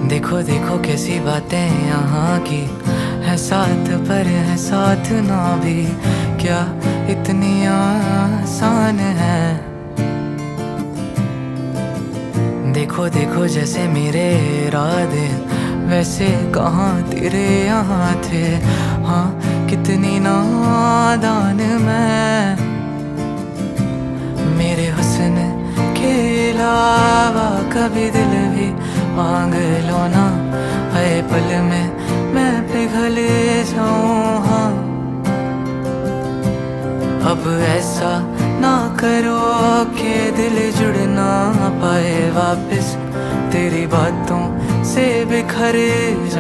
देखो देखो कैसी बातें यहाँ की है, साथ पर है साथ ना भी, क्या इतनी आसान है। देखो देखो जैसे मेरे इरादे वैसे कहाँ तेरे यहाँ थे, हाँ कितनी नादान मैं। मेरे हुस्न के अलावा कभी दिल भी मांग लो ना, हर पल में मैं पिघल जाऊं। हाँ अब ऐसा ना करो कि दिल जुड़ ना पाए वापस, तेरी बातों से बिखर जाऊं।